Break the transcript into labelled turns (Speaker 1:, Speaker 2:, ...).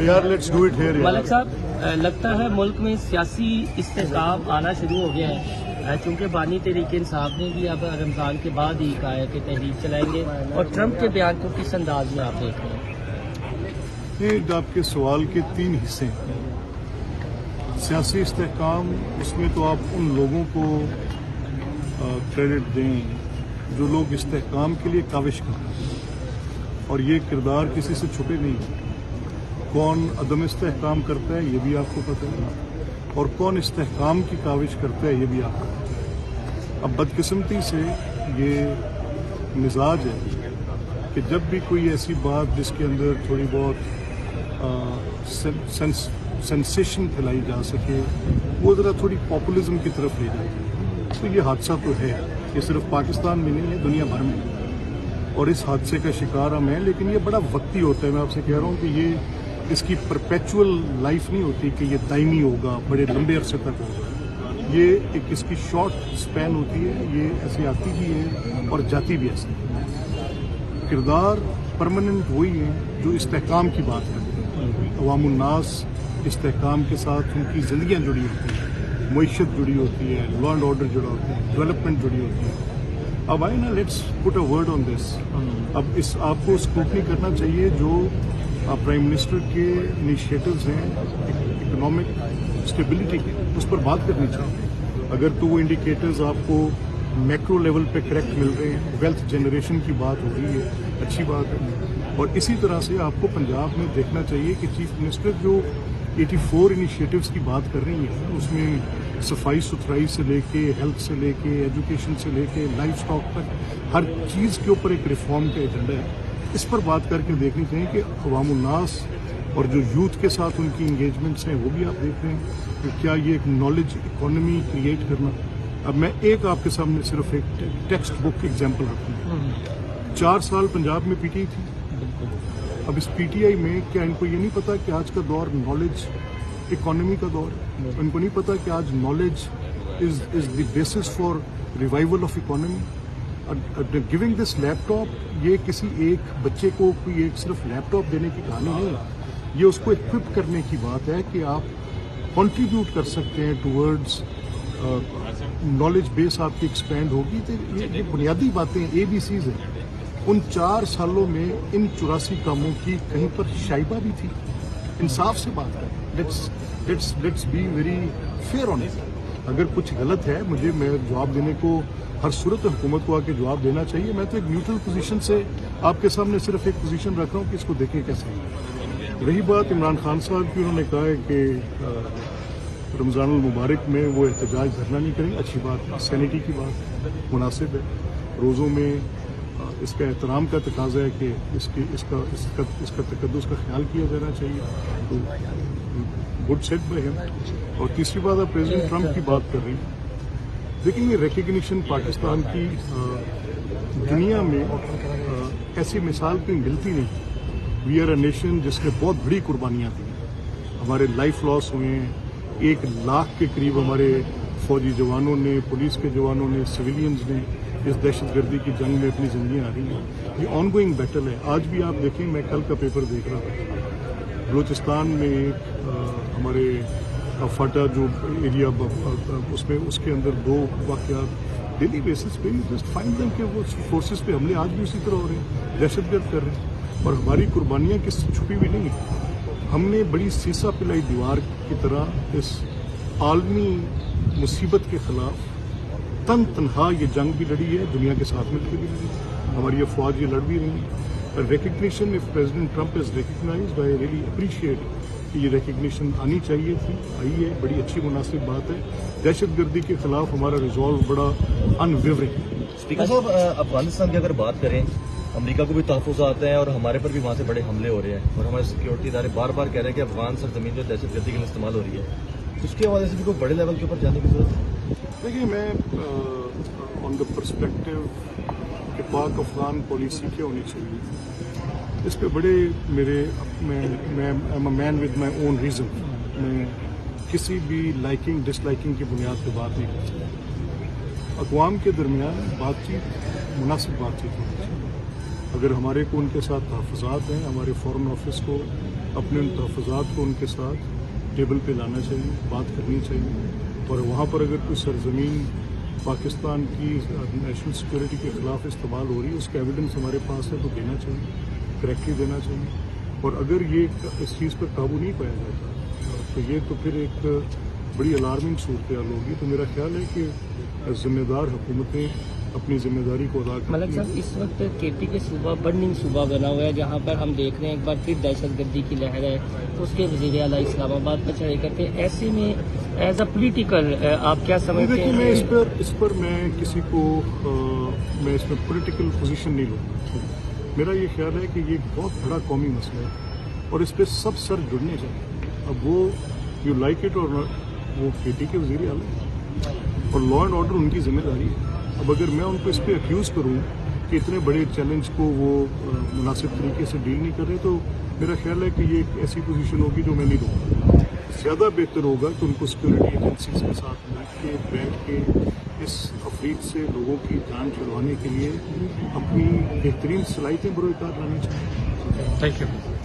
Speaker 1: यार let's do it here.
Speaker 2: Malik साहब, लगता है मुल्क में सियासी इस्तेहकाम आना शुरू हो गया है, चूँकि बानी तहरीक इंसाफ ने भी अब रमज़ान के बाद ही कहा है कि तहरीक चलाएंगे, और ट्रंप के बयान को किस अंदाज में आप देख रहे हैं?
Speaker 1: ये आपके सवाल के 3 हिस्से हैं। सियासी इस्तेहकाम, उसमें तो आप उन लोगों को क्रेडिट दें जो लोग इस्तेहकाम के लिए काविश करते हैं, और ये किरदार किसी से छुपे नहीं है। कौन अदम इस्तेहकाम करता है ये भी आपको पता है, और कौन इस्तेहकाम की काविश करता है ये भी आपको पता है। अब बदकिस्मती से ये मिजाज है कि जब भी कोई ऐसी बात जिसके अंदर थोड़ी बहुत सेंसेशन फैलाई जा सके, वो ज़रा थोड़ी पॉपुलिज्म की तरफ ले जाती है। तो ये हादसा तो है, ये सिर्फ पाकिस्तान में नहीं है, दुनिया भर में है, और इस हादसे का शिकार हम हैं। लेकिन ये बड़ा वक्ती होता है। मैं आपसे कह रहा हूँ कि ये इसकी परपेचुअल लाइफ नहीं होती कि ये दायमी होगा, बड़े लंबे अरसे तक होगा। ये एक इसकी शॉर्ट स्पैन होती है, ये ऐसी आती भी है और जाती भी ऐसी है। किरदार परमानेंट वही है जो इस्तेहकाम की बात करते हैं। अवामुन्नास इस्तेहकाम के साथ उनकी ज़िंदगियाँ जुड़ी होती हैं, मईशत जुड़ी होती है, लॉ एंड ऑर्डर जुड़ा होता है, डेवलपमेंट जुड़ी होती है। अब आए ना, let's put a word on this. अब इस आपको स्क्रूटनी करना चाहिए जो प्राइम मिनिस्टर के इनिशिएटिव्स हैं इकोनॉमिक स्टेबिलिटी के, उस पर बात करनी चाहिए। अगर तो वो इंडिकेटर्स आपको मैक्रो लेवल पे करेक्ट मिल रहे हैं, वेल्थ जनरेशन की बात हो रही है, अच्छी बात है। और इसी तरह से आपको पंजाब में देखना चाहिए कि चीफ मिनिस्टर जो 84 इनिशिएटिव्स की बात कर रही है, उसमें सफाई सुथराई से लेके, हेल्थ से लेके, एजुकेशन से लेके, लाइफ स्टॉक तक हर चीज़ के ऊपर एक रिफॉर्म का एजेंडा है। इस पर बात करके देखनी चाहिए कि अवामुन्नास और जो यूथ के साथ उनकी इंगेजमेंट्स हैं वो भी आप देख रहे हैं कि क्या ये एक नॉलेज इकोनॉमी क्रिएट करना। अब मैं एक आपके सामने सिर्फ एक टेक्स्ट बुक एग्जाम्पल रखूँ। 4 साल पंजाब में पीटीआई थी। अब इस पीटीआई में क्या इनको ये नहीं पता कि आज का दौर नॉलेज इकोनॉमी का दौर है? इनको नहीं पता कि आज knowledge is the basis for revival of economy. Giving this laptop, ये किसी एक बच्चे को कोई एक सिर्फ लैपटॉप देने की कहानी नहीं है, ये उसको इक्विप करने की बात है कि आप कंट्रीब्यूट कर सकते हैं टूवर्ड्स नॉलेज बेस आपकी एक्सपैंड होगी। तो ये बुनियादी बातें ABCs हैं। उन 4 सालों में इन 84 कामों की कहीं पर शाइबा भी थी? इंसाफ से बात करें, let's be very fair on it. अगर कुछ गलत है, मैं जवाब देने को हर सूरत हुकूमत को आके जवाब देना चाहिए। मैं तो एक न्यूट्रल पोजीशन से आपके सामने सिर्फ एक पोजीशन रख रहा हूँ कि इसको देखें कैसे। रही बात इमरान खान साहब की, उन्होंने कहा है कि रमज़ान मुबारक में वो एहतजाज धरना नहीं करेंगे। अच्छी बात, सैनिटी की बात मुनासिब है। रोज़ों में इसका एहतराम का तकाजा है कि इसका तकद्दुस का ख्याल किया जाना चाहिए। तो गुड सेट बाय हिम। और तीसरी बात, आप प्रेसिडेंट ट्रंप की बात कर रही हैं। देखिए, रिकग्निशन पाकिस्तान की दुनिया में ऐसी मिसाल कोई मिलती नहीं। वी आर अ नेशन जिसने बहुत बड़ी कुर्बानियाँ दी। हमारे लाइफ लॉस हुए हैं, 1 लाख के करीब हमारे फौजी जवानों ने, पुलिस के जवानों ने, सिविलियंस ने इस दहशतगर्दी की जंग में अपनी जिंदगी आ रही है। ये ऑन गोइंग बैटल है। आज भी आप देखें, मैं कल का पेपर देख रहा था, बलूचिस्तान में एक हमारे फाटा जो एरिया उसमें उसके अंदर 2 वाक़यात डेली बेसिस पे जस्ट फाइंड देम कि वो फोर्सेस पे हमले आज भी उसी तरह हो रहे हैं, दहशतगर्द कर रहे हैं। और हमारी कुर्बानियाँ किसी छुपी हुई नहीं है। हमने बड़ी सीसा पिलाई दीवार की तरह इस आलमी मुसीबत के खिलाफ तनहा ये जंग भी लड़ी है, दुनिया के साथ मिलकर भी लड़ी है। हमारी अफवाज ये लड़ भी रही है। Recognition, if president Trump is recognised, I really appreciate कि ये रिकग्निशन आनी चाहिए थी, आई है, बड़ी अच्छी मुनासिब बात है। दहशतगर्दी के खिलाफ हमारा रिजॉल्व बड़ा अनविवरिंग है।
Speaker 3: स्पीकर साहब, अफगानिस्तान की अगर बात करें, अमेरिका को भी तहफ़्फ़ुज़ात हैं और हमारे पर भी वहाँ से बड़े हमले हो रहे हैं, और हमारे सिक्योरिटी इदारे बार बार कह रहे हैं कि अफगान सरजमीन जो दहशतगर्दी के लिए इस्तेमाल हो रही है, उसके हवाले से भी कोई बड़े लेवल के ऊपर जाने की जरूरत है?
Speaker 1: देखिए, मैं ऑन द पर्सपेक्टिव कि पाक अफगान पॉलिसी क्या होनी चाहिए, इस पे बड़े मैं am a man with my own reason. मैं किसी भी लाइकिंग डिसलाइकिंग की बुनियाद पर बात नहीं कर सकता। अक़वाम के दरमियान बातचीत, मुनासिब बातचीत होनी चाहिए। अगर हमारे को उनके साथ तहफ़्फ़ुज़ात हैं, हमारे फ़ॉरेन ऑफिस को अपने उन तहफ़्फ़ुज़ात को उनके साथ टेबल पे लाना चाहिए, बात करनी चाहिए, और वहाँ पर अगर कोई सरजमीन पाकिस्तान की नेशनल सिक्योरिटी के ख़िलाफ़ इस्तेमाल हो रही है, उसका एविडेंस हमारे पास है तो देना चाहिए, करेक्टली देना चाहिए। और अगर ये इस चीज़ पर काबू नहीं पाया जाता तो ये तो फिर एक बड़ी अलार्मिंग सूरत हाल होगी। तो मेरा ख्याल है कि ज़िम्मेदार हुकूमतें अपनी जिम्मेदारी को अदा करती
Speaker 2: मलिक साहब, इस वक्त केपी के सूबा बर्निंग सूबा बना हुआ है, जहाँ पर हम देख रहे हैं एक बार फिर दहशतगर्दी की लहर है, तो उसके वज़ीर आला इस्लामाबाद पर चढ़ाई करते हैं। ऐसे में एज अ पोलिटिकल आप क्या समझते
Speaker 1: देखिए,
Speaker 2: हैं?
Speaker 1: मैं इस पर मैं किसी को मैं इसमें पॉलिटिकल पोजीशन नहीं लूँगा। मेरा ये ख्याल है कि ये एक बहुत बड़ा कौमी मसला है और इस पर सब सर जुड़ने चाहिए। अब वो यू लाइक इट और वो केटी के वज़ीर आला और लॉ एंड ऑर्डर उनकी जिम्मेदारी है। अब अगर मैं उनको इस पर अक्यूज़ करूँ कि इतने बड़े चैलेंज को वो मुनासिब तरीके से डील नहीं कर रहे, तो मेरा ख्याल है कि ये एक ऐसी पोजीशन होगी जो मैं नहीं लूँगा। ज़्यादा बेहतर होगा कि उनको सिक्योरिटी एजेंसीज के साथ मिल के बैठ के इस अफरीद से लोगों की जान छुड़वाने के लिए अपनी बेहतरीन सलाहियतें बरोकार लानी चाहिए।
Speaker 4: Thank you.